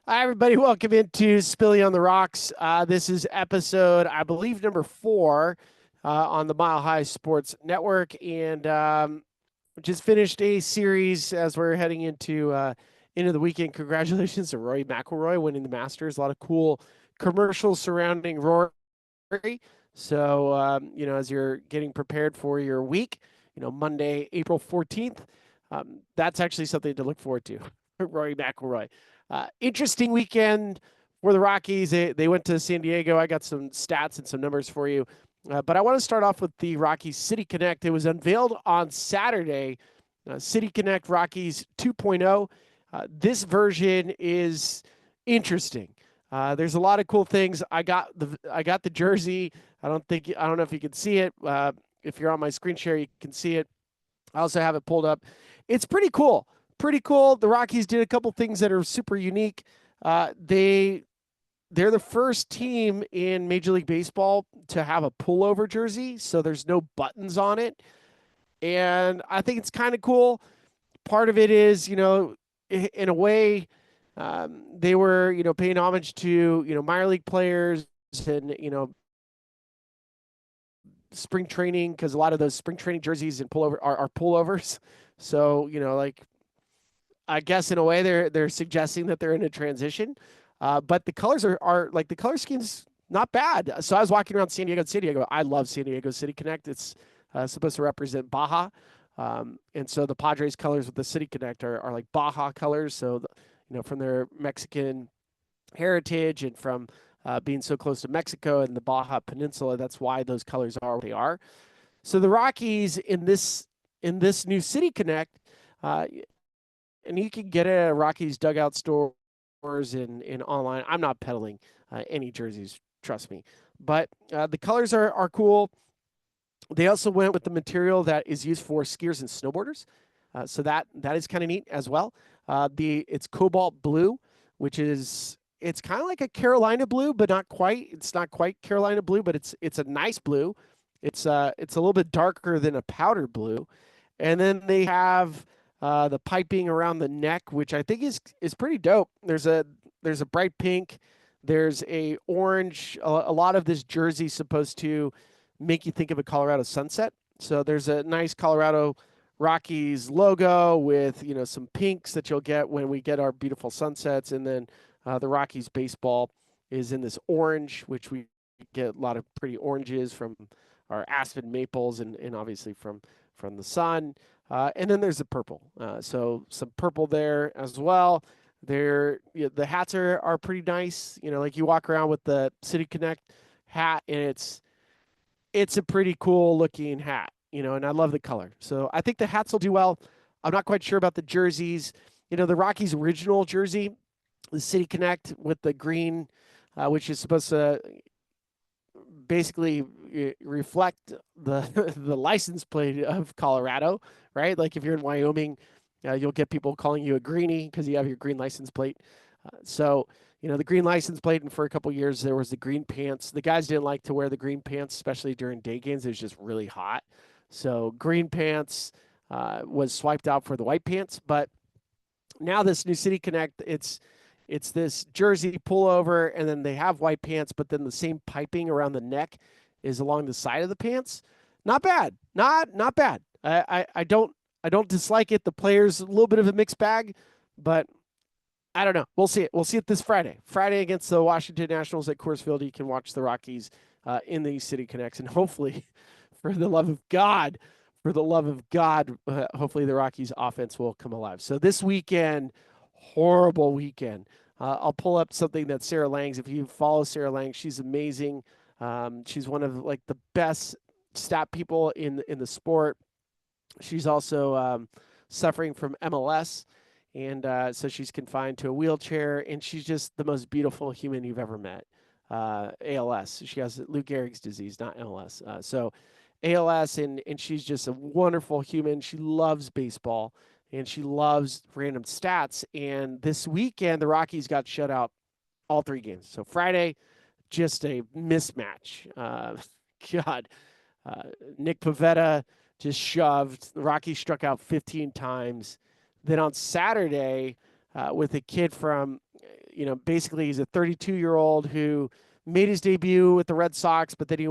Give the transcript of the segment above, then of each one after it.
Hi, everybody. Welcome into Spilly on the Rocks. This is episode, I believe, number 4 on the Mile High Sports Network. And just finished a series as we're heading into the weekend. Congratulations to Rory McIlroy winning the Masters. A lot of cool commercials surrounding Rory. So, as you're getting prepared for your week, Monday, April 14th, that's actually something to look forward to. Rory McIlroy. Interesting weekend for the Rockies. They went to San Diego. I got some stats and some numbers for you. But I want to start off with the Rockies City Connect. It was unveiled on Saturday. City Connect Rockies 2.0. This version is interesting. There's a lot of cool things. I got the jersey. I don't know if you can see it. If you're on my screen share, you can see it. I also have it pulled up. It's pretty cool. Pretty cool. The Rockies did a couple things that are super unique. They're the first team in Major League Baseball to have a pullover jersey, so there's no buttons on it, and I think it's kind of cool. Part of it is, in a way, they were, paying homage to, minor league players and, spring training, because a lot of those spring training jerseys and pullover are pullovers. So, like, I guess in a way they're suggesting that they're in a transition. But the colors are like the color scheme's not bad. So I was walking around San Diego. San Diego, I love San Diego City Connect. It's supposed to represent Baja, and so the Padres colors with the City Connect are like Baja colors. So from their Mexican heritage and from being so close to Mexico and the Baja Peninsula, that's why those colors are what they are. So the Rockies in this new City Connect, uh, and you can get it at Rockies dugout stores and online. I'm not peddling any jerseys, trust me. But the colors are cool. They also went with the material that is used for skiers and snowboarders, so that is kind of neat as well. It's cobalt blue, which is it's kind of like a Carolina blue, but not quite. It's not quite Carolina blue, but it's a nice blue. It's a little bit darker than a powder blue, and then they have the piping around the neck, which I think is pretty dope. There's a bright pink, there's a orange. A lot of this jersey is supposed to make you think of a Colorado sunset. So there's a nice Colorado Rockies logo with some pinks that you'll get when we get our beautiful sunsets, and then the Rockies baseball is in this orange, which we get a lot of pretty oranges from our aspen maples and obviously from the sun. And then there's the purple. So some purple there as well. The hats are pretty nice. Like you walk around with the City Connect hat, and it's a pretty cool looking hat. And I love the color. So I think the hats will do well. I'm not quite sure about the jerseys. The Rockies original jersey, the City Connect with the green, which is supposed to basically reflect the the license plate of Colorado, right? Like if you're in Wyoming, you'll get people calling you a greenie because you have your green license plate. So the green license plate, and for a couple years there was the green pants. The guys didn't like to wear the green pants, especially during day games. It was just really hot. So green pants was swiped out for the white pants, but now this new City Connect, it's this jersey pullover, and then they have white pants, but then the same piping around the neck is along the side of the pants. Not bad, not bad. I don't dislike it. The players a little bit of a mixed bag, but I don't know. We'll see it. We'll see it this Friday. Friday against the Washington Nationals at Coors Field. You can watch the Rockies in the City Connects, and hopefully, for the love of God, hopefully the Rockies offense will come alive. So this weekend, horrible weekend. I'll pull up something that Sarah Lang's. If you follow Sarah Lang, she's amazing. She's one of like the best stat people in the sport. She's also suffering from MLS, and so she's confined to a wheelchair. And she's just the most beautiful human you've ever met. ALS. She has Lou Gehrig's disease, not MLS. So ALS, and she's just a wonderful human. She loves baseball and she loves random stats. And this weekend, the Rockies got shut out all 3 games. So Friday, just a mismatch. God, uh, Nick Pavetta just shoved. The Rockies struck out 15 times. Then on Saturday, with a kid from, basically he's a 32-year-old who made his debut with the Red Sox, but then he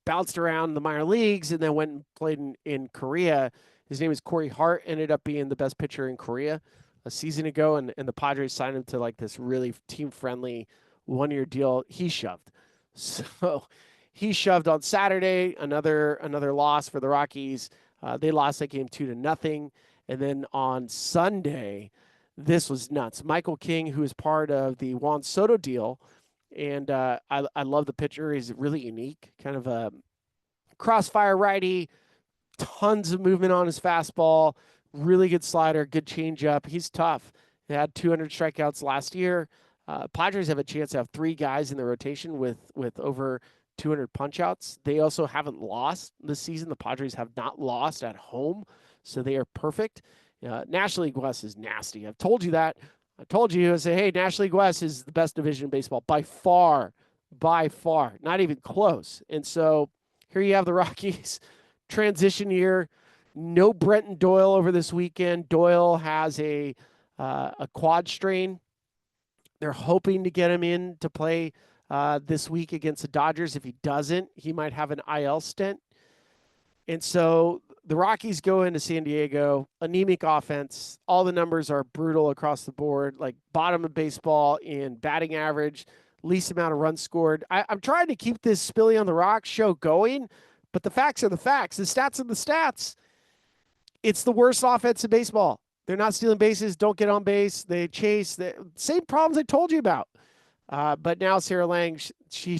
bounced around the minor leagues and then went and played in Korea. His name is Corey Hart, ended up being the best pitcher in Korea a season ago, and the Padres signed him to like this really team-friendly one-year deal. He shoved. So he shoved on Saturday, another loss for the Rockies. They lost that game 2-0. And then on Sunday, this was nuts. Michael King, who is part of the Juan Soto deal, and I love the pitcher. He's really unique, kind of a crossfire righty, tons of movement on his fastball, really good slider, good changeup. He's tough. He had 200 strikeouts last year. Padres have a chance to have 3 guys in the rotation with over 200 punchouts. They also haven't lost this season. The Padres have not lost at home, so they are perfect. National League West is nasty. I've told you that. I told you, I say, hey, National League West is the best division in baseball by far, not even close. And so here you have the Rockies transition year. No Brenton Doyle over this weekend. Doyle has a quad strain. They're hoping to get him in to play this week against the Dodgers. If he doesn't, he might have an IL stint. And so the Rockies go into San Diego, anemic offense. All the numbers are brutal across the board, like bottom of baseball in batting average, least amount of runs scored. I'm trying to keep this Spilly on the Rock show going, but the facts are the facts. The stats are the stats. It's the worst offense in baseball. They're not stealing bases, don't get on base. They chase. Same problems I told you about. But now Sarah Lang, she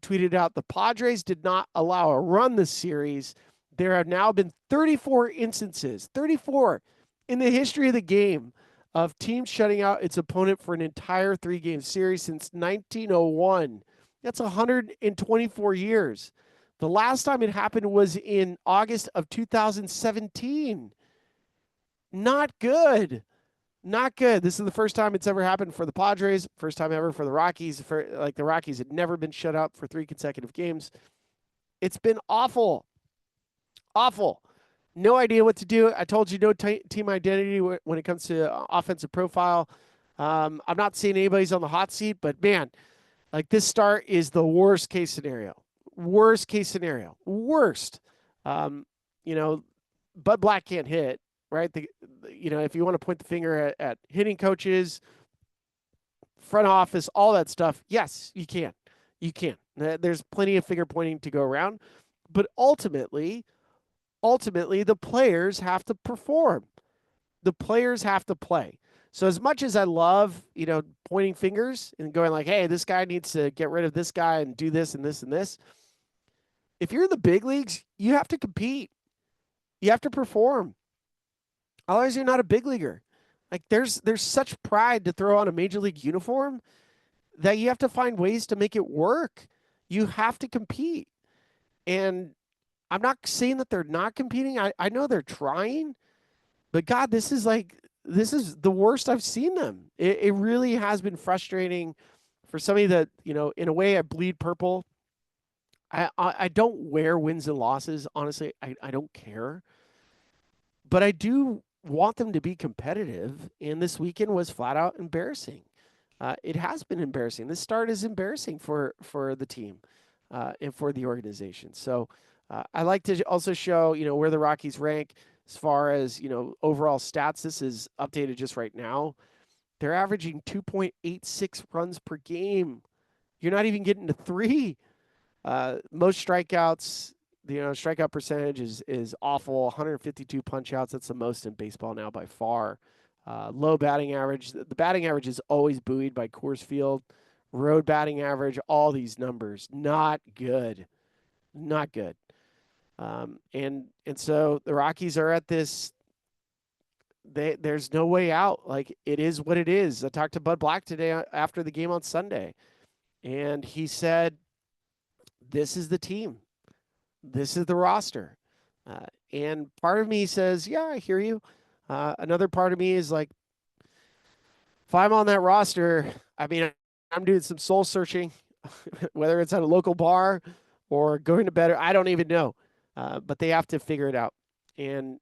tweeted out, the Padres did not allow a run this series. There have now been 34 instances, 34 in the history of the game of teams shutting out its opponent for an entire 3-game series since 1901. That's 124 years. The last time it happened was in August of 2017. Not good. Not good. This is the first time it's ever happened for the Padres. First time ever for the Rockies. The Rockies had never been shut out for 3 consecutive games. It's been awful. Awful. No idea what to do. I told you no team identity when it comes to offensive profile. I'm not saying anybody's on the hot seat, but man, like this start is the worst case scenario. Worst case scenario. Worst. Bud Black can't hit, right? If you want to point the finger at hitting coaches, front office, all that stuff, yes, you can. You can. There's plenty of finger pointing to go around, but ultimately, the players have to perform. The players have to play. So as much as I love, pointing fingers and going like, hey, this guy needs to get rid of this guy and do this and this and this. If you're in the big leagues, you have to compete. You have to perform. Otherwise, you're not a big leaguer. Like there's such pride to throw on a major league uniform that you have to find ways to make it work. You have to compete. And I'm not saying that they're not competing. I know they're trying, but God, this is the worst I've seen them. It really has been frustrating for somebody that, in a way I bleed purple. I don't wear wins and losses. Honestly, I don't care, but I do want them to be competitive. And this weekend was flat out embarrassing. It has been embarrassing. This start is embarrassing for the team and for the organization. So I like to also show, where the Rockies rank as far as, overall stats. This is updated just right now. They're averaging 2.86 runs per game. You're not even getting to 3. Most strikeouts, strikeout percentage is awful. 152 punch-outs. That's the most in baseball now by far. Low batting average. The batting average is always buoyed by Coors Field. Road batting average, all these numbers, not good. Not good. And so the Rockies are at this. There's no way out. Like, it is what it is. I talked to Bud Black today after the game on Sunday, and he said, this is the team. This is the roster. And part of me says, yeah, I hear you. Another part of me is like, if I'm on that roster, I mean, I'm doing some soul searching, whether it's at a local bar or going to bed. I don't even know. But they have to figure it out. And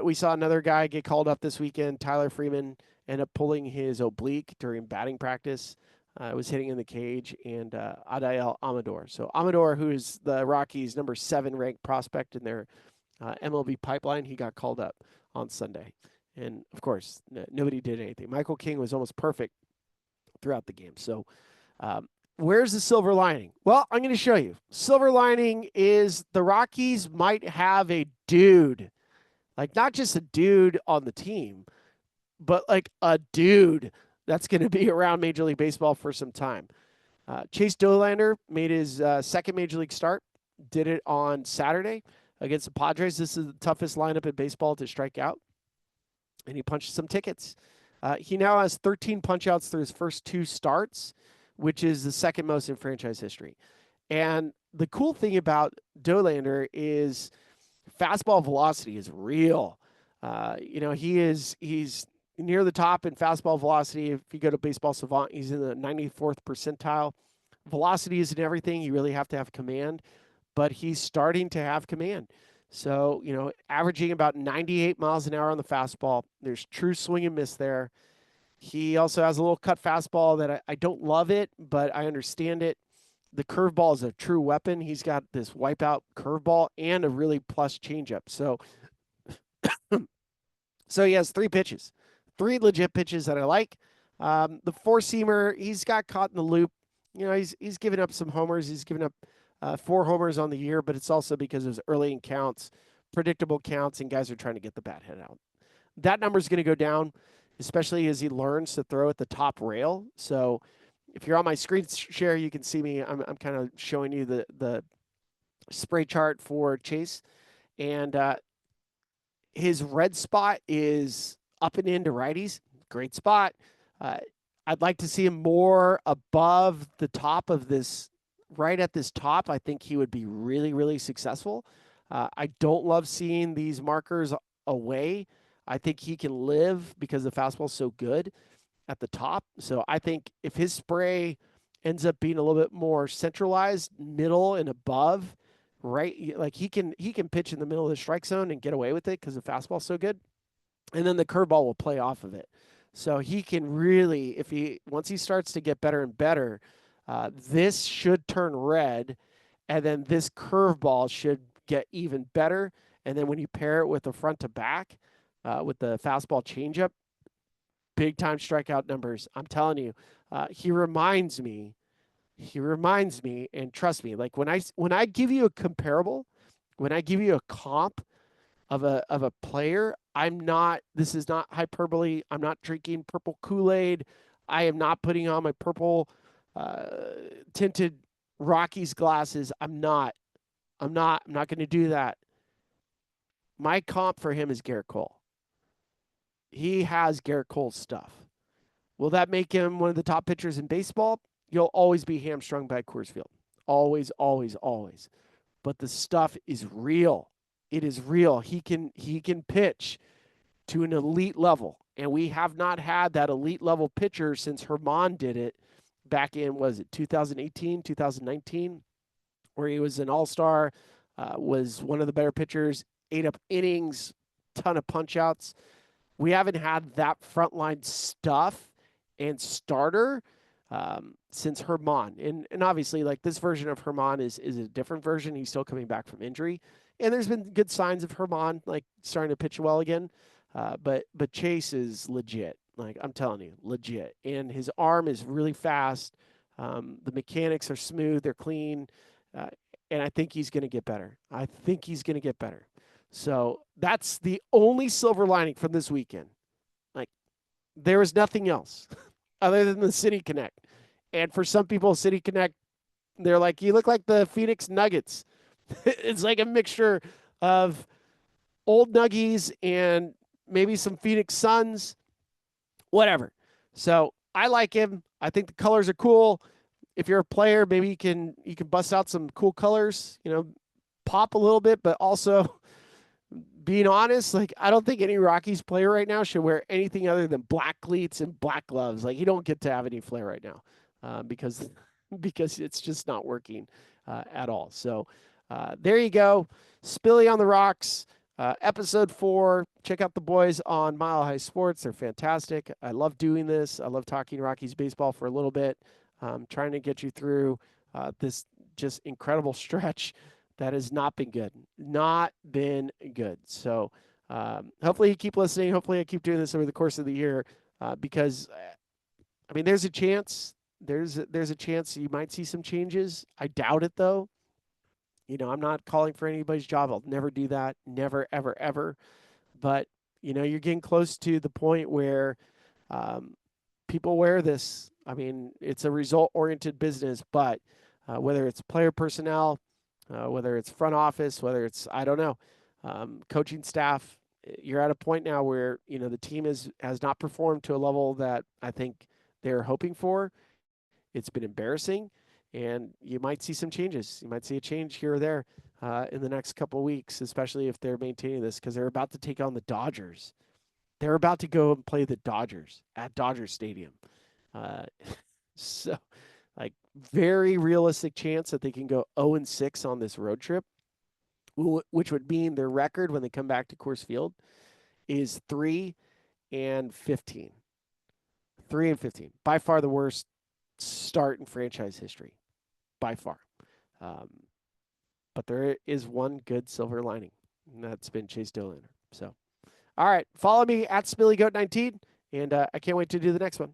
we saw another guy get called up this weekend, Tyler Freeman, ended up pulling his oblique during batting practice. Was hitting in the cage, and Adael Amador. So Amador, who is the Rockies' number 7 ranked prospect in their MLB pipeline, he got called up on Sunday. And of course, nobody did anything. Michael King was almost perfect throughout the game. So, where's the silver lining? Well, I'm going to show you. Silver lining is the Rockies might have a dude, like not just a dude on the team, but like a dude that's going to be around Major League Baseball for some time. Chase Dollander made his second Major League start, did it on Saturday against the Padres. This is the toughest lineup in baseball to strike out, and he punched some tickets. He now has 13 punchouts through his first 2 starts, which is the second most in franchise history. And the cool thing about Dollander is fastball velocity is real. He's near the top in fastball velocity. If you go to Baseball Savant, he's in the 94th percentile. Velocity isn't everything. You really have to have command, but he's starting to have command. So, averaging about 98 miles an hour on the fastball. There's true swing and miss there. He also has a little cut fastball that I don't love it, but I understand it. The curveball is a true weapon. He's got this wipeout curveball and a really plus changeup. So he has 3 pitches, 3 legit pitches that I like. The 4-seamer, he's got caught in the loop. He's given up some homers. He's given up 4 homers on the year, but it's also because it was early in counts, predictable counts, and guys are trying to get the bat head out. That number is going to go down, especially as he learns to throw at the top rail. So if you're on my screen share, you can see me. I'm kind of showing you the spray chart for Chase. And his red spot is up and into righties. Great spot. I'd like to see him more above the top of this, right at this top. I think he would be really, really successful. I don't love seeing these markers away. I think he can live because the fastball's so good at the top. So I think if his spray ends up being a little bit more centralized, middle and above, right? Like he can pitch in the middle of the strike zone and get away with it because the fastball's so good. And then the curveball will play off of it. So he can really, once he starts to get better and better, this should turn red, and then this curveball should get even better. And then when you pair it with the front to back, with the fastball changeup, big time strikeout numbers. I'm telling you, he reminds me, and trust me, like when I give you a comparable, when I give you a comp of a player, this is not hyperbole. I'm not drinking purple Kool-Aid. I am not putting on my purple tinted Rockies glasses. I'm not going to do that. My comp for him is Garrett Cole. He has Garrett Cole's stuff. Will that make him one of the top pitchers in baseball? You'll always be hamstrung by Coors Field. Always, always, always. But the stuff is real. It is real. He can pitch to an elite level. And we have not had that elite level pitcher since Herman did it back in, 2018, 2019, where he was an all-star, was one of the better pitchers, ate up innings, ton of punch-outs. We haven't had that frontline stuff and starter since Herman. And obviously, like this version of Herman is a different version. He's still coming back from injury. And there's been good signs of Herman, like starting to pitch well again. But Chase is legit. Like I'm telling you, legit. And his arm is really fast. The mechanics are smooth. They're clean. And I think he's going to get better. So that's the only silver lining from this weekend. Like there was nothing else other than the City Connect. And for some people, City Connect, they're like, you look like the Phoenix Nuggets. It's like a mixture of old Nuggies and maybe some Phoenix Suns, whatever. So I like him. I think the colors are cool. If you're a player, maybe you can bust out some cool colors, pop a little bit, but also being honest, like I don't think any Rockies player right now should wear anything other than black cleats and black gloves. Like you don't get to have any flair right now because it's just not working at all. So there you go, Spilly on the rocks. Episode 4. Check out the boys on Mile High Sports. They're fantastic. I love doing this. I love talking Rockies baseball for a little bit, trying to get you through this just incredible stretch that has not been good. Not been good. So hopefully you keep listening. Hopefully I keep doing this over the course of the year because, I mean, there's a chance. There's a chance you might see some changes. I doubt it, though. I'm not calling for anybody's job. I'll never do that. Never, ever, ever. But, you're getting close to the point where um, people wear this. I mean, it's a result oriented business, but whether it's player personnel, whether it's front office, whether it's, I don't know, coaching staff, you're at a point now where, the team has not performed to a level that I think they're hoping for. It's been embarrassing, and you might see some changes. You might see a change here or there in the next couple of weeks, especially if they're maintaining this, because they're about to take on the Dodgers. They're about to go and play the Dodgers at Dodger Stadium. Uh, so, like, very realistic chance that they can go 0-6 on this road trip, which would mean their record when they come back to Coors Field is 3-15. 3-15. By far the worst start in franchise history. By far. Um, but there is one good silver lining, and that's been Chase Dollander. So, all right, follow me at SpillyGoat19, and I can't wait to do the next one.